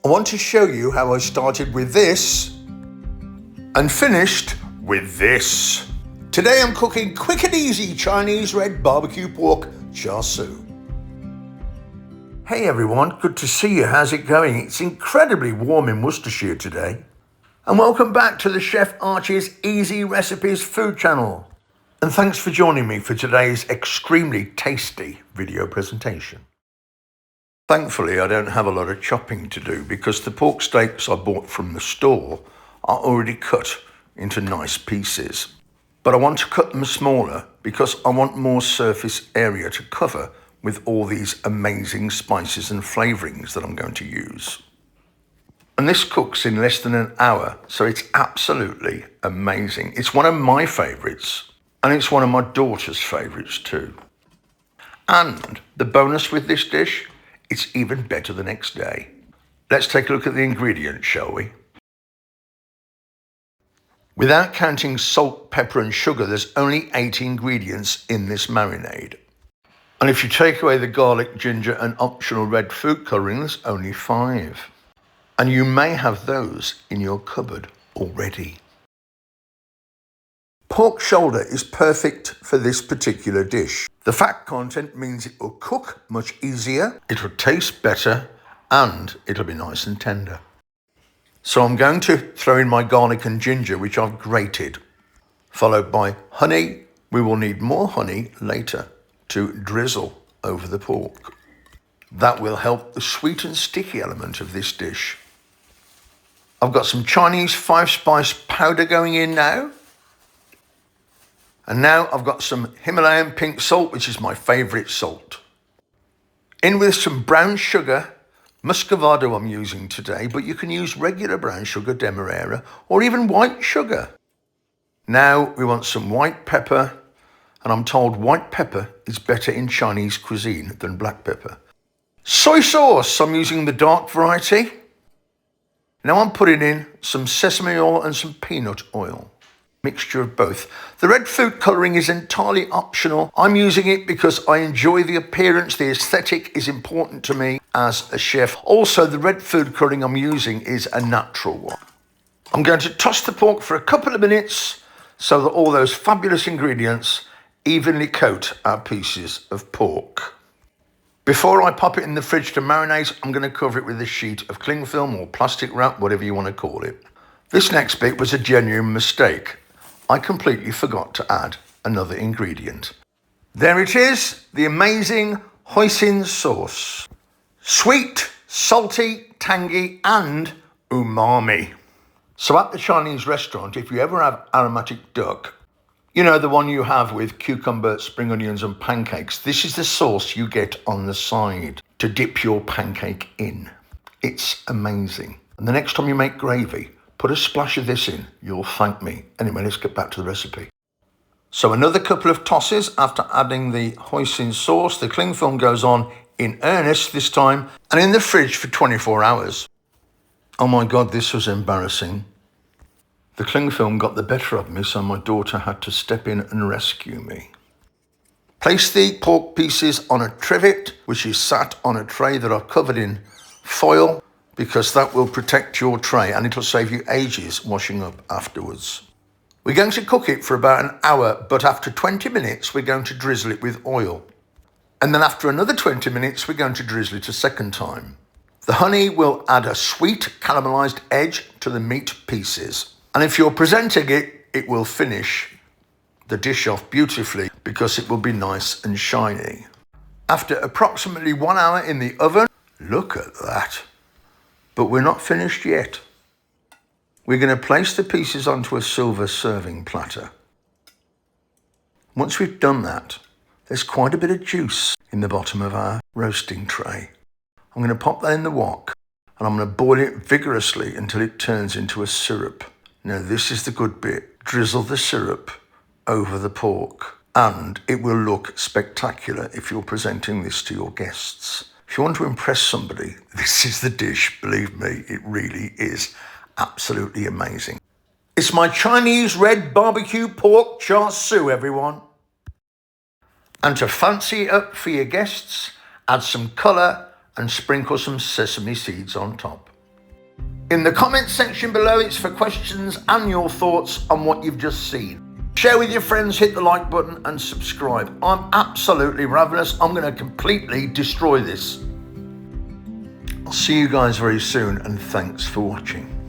I want to show you how I started with this and finished with this. Today I'm cooking quick and easy Chinese red barbecue pork char siu. Hey everyone, good to see you. How's it going? It's incredibly warm in Worcestershire today. And welcome back to the Chef Archie's Easy Recipes food channel. And thanks for joining me for today's extremely tasty video presentation. Thankfully, I don't have a lot of chopping to do because the pork steaks I bought from the store are already cut into nice pieces. But I want to cut them smaller because I want more surface area to cover with all these amazing spices and flavourings that I'm going to use. And this cooks in less than an hour, so it's absolutely amazing. It's one of my favourites, and it's one of my daughter's favourites too. And the bonus with this dish, it's even better the next day. Let's take a look at the ingredients, shall we? Without counting salt, pepper and sugar, there's only 8 ingredients in this marinade. And if you take away the garlic, ginger and optional red food colouring, there's only 5. And you may have those in your cupboard already. Pork shoulder is perfect for this particular dish. The fat content means it will cook much easier, it will taste better, and it'll be nice and tender. So I'm going to throw in my garlic and ginger, which I've grated, followed by honey. We will need more honey later to drizzle over the pork. That will help the sweet and sticky element of this dish. I've got some Chinese 5-spice powder going in now. And now I've got some Himalayan pink salt, which is my favourite salt. In with some brown sugar, muscovado I'm using today, but you can use regular brown sugar, demerara, or even white sugar. Now we want some white pepper, and I'm told white pepper is better in Chinese cuisine than black pepper. Soy sauce, I'm using the dark variety. Now I'm putting in some sesame oil and some peanut oil. Mixture of both. The red food colouring is entirely optional. I'm using it because I enjoy the appearance. The aesthetic is important to me as a chef. Also, the red food colouring I'm using is a natural one. I'm going to toss the pork for a couple of minutes so that all those fabulous ingredients evenly coat our pieces of pork. Before I pop it in the fridge to marinate, I'm going to cover it with a sheet of cling film or plastic wrap, whatever you want to call it. This next bit was a genuine mistake. I completely forgot to add another ingredient. There it is, the amazing hoisin sauce. Sweet, salty, tangy and umami. So at the Chinese restaurant, if you ever have aromatic duck, you know, the one you have with cucumber, spring onions and pancakes, this is the sauce you get on the side to dip your pancake in. It's amazing. And the next time you make gravy, put a splash of this in. You'll thank me. Anyway, let's get back to the recipe. So another couple of tosses after adding the hoisin sauce. The cling film goes on in earnest this time and in the fridge for 24 hours. Oh my God, this was embarrassing. The cling film got the better of me, so my daughter had to step in and rescue me. Place the pork pieces on a trivet, which is sat on a tray that I've covered in foil, because that will protect your tray and it'll save you ages washing up afterwards. We're going to cook it for about an hour, but after 20 minutes, we're going to drizzle it with oil. And then after another 20 minutes, we're going to drizzle it a second time. The honey will add a sweet caramelized edge to the meat pieces. And if you're presenting it, it will finish the dish off beautifully because it will be nice and shiny. After approximately 1 hour in the oven, look at that. But we're not finished yet. We're going to place the pieces onto a silver serving platter. Once we've done that, there's quite a bit of juice in the bottom of our roasting tray. I'm going to pop that in the wok and I'm going to boil it vigorously until it turns into a syrup. Now this is the good bit. Drizzle the syrup over the pork and it will look spectacular if you're presenting this to your guests. If you want to impress somebody, this is the dish. Believe me, it really is absolutely amazing. It's my Chinese red barbecue pork char siu, everyone. And to fancy it up for your guests, add some colour and sprinkle some sesame seeds on top. In the comments section below, it's for questions and your thoughts on what you've just seen. Share with your friends, hit the like button and subscribe. I'm absolutely ravenous. I'm going to completely destroy this. I'll see you guys very soon, and thanks for watching.